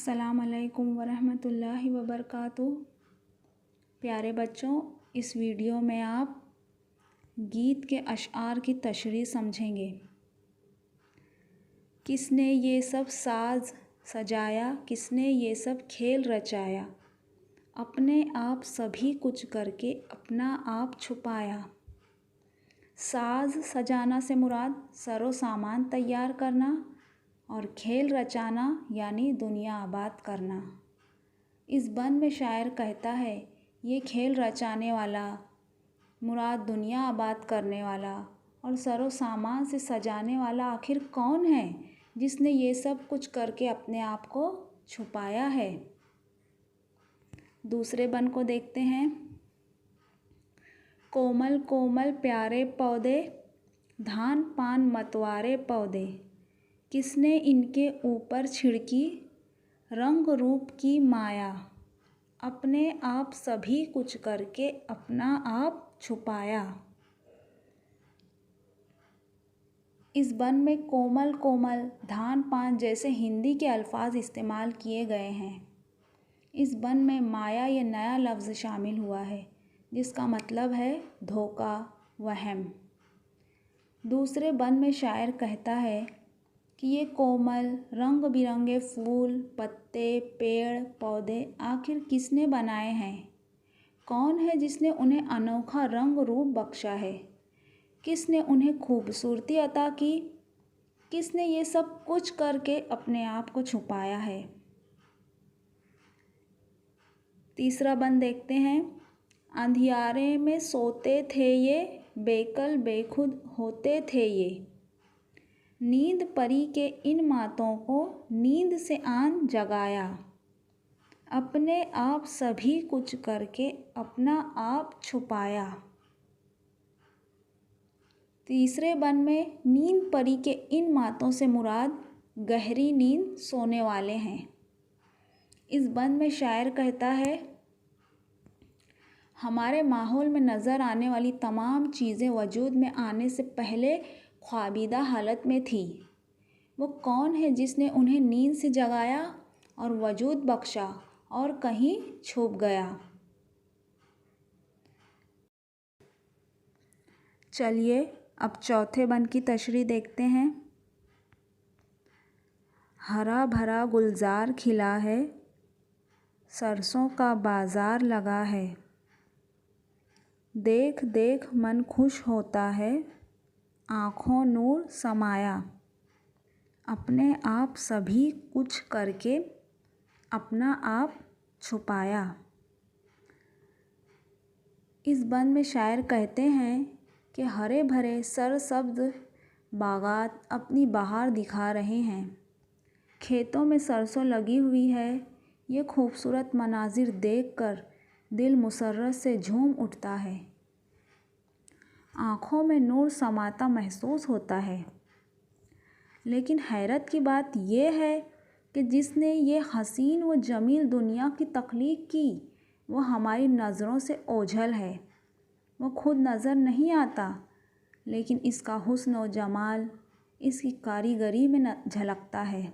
अस्सलाम वालेकुम वरहमतुल्लाहि वबरकातुहू। प्यारे बच्चों, इस वीडियो में आप गीत के अशआर की तशरीह समझेंगे। किसने ये सब साज सजाया, किसने ये सब खेल रचाया, अपने आप सभी कुछ करके अपना आप छुपाया। साज सजाना से मुराद सरो सामान तैयार करना और खेल रचाना यानी दुनिया आबाद करना। इस बंद में शायर कहता है, ये खेल रचाने वाला मुराद दुनिया आबाद करने वाला और सरो सामान से सजाने वाला आखिर कौन है जिसने ये सब कुछ करके अपने आप को छुपाया है। दूसरे बंद को देखते हैं। कोमल कोमल प्यारे पौधे, धान पान मतवारे पौधे, किसने इनके ऊपर छिड़की रंग रूप की माया, अपने आप सभी कुछ करके अपना आप छुपाया। इस बंद में कोमल कोमल, धान पान जैसे हिंदी के अल्फाज इस्तेमाल किए गए हैं। इस बंद में माया ये नया लफ्ज़ शामिल हुआ है जिसका मतलब है धोखा, वहम। दूसरे बंद में शायर कहता है कि ये कोमल रंग बिरंगे फूल, पत्ते, पेड़, पौधे आखिर किसने बनाए हैं? कौन है जिसने उन्हें अनोखा रंग रूप बख्शा है? किसने उन्हें खूबसूरती अता की? किसने ये सब कुछ करके अपने आप को छुपाया है? तीसरा बंद देखते हैं। अंधियारे में सोते थे ये, बेकल बेखुद होते थे ये, नींद परी के इन मातों को नींद से आन जगाया, अपने आप सभी कुछ करके अपना आप छुपाया। तीसरे बंद में नींद परी के इन मातों से मुराद गहरी नींद सोने वाले हैं। इस बंद में शायर कहता है, हमारे माहौल में नज़र आने वाली तमाम चीज़ें वजूद में आने से पहले ख्वाबीदा हालत में थी। वो कौन है जिसने उन्हें नींद से जगाया और वजूद बख्शा और कहीं छुप गया। चलिए अब चौथे बंद की तशरीह देखते हैं। हरा भरा गुलजार खिला है, सरसों का बाज़ार लगा है, देख देख मन खुश होता है, आँखों नूर समाया, अपने आप सभी कुछ करके अपना आप छुपाया। इस बंद में शायर कहते हैं कि हरे भरे सरसब्ज़ बागात अपनी बहार दिखा रहे हैं। खेतों में सरसों लगी हुई है। ये खूबसूरत मनाजिर देखकर दिल मुसर्रत से झूम उठता है। आँखों में नूर समाता महसूस होता है। लेकिन हैरत की बात यह है कि जिसने ये हसीन व जमील दुनिया की तख्लीक की वो हमारी नज़रों से ओझल है। वो खुद नज़र नहीं आता, लेकिन इसका हुस्न व जमाल इसकी कारीगरी में झलकता है।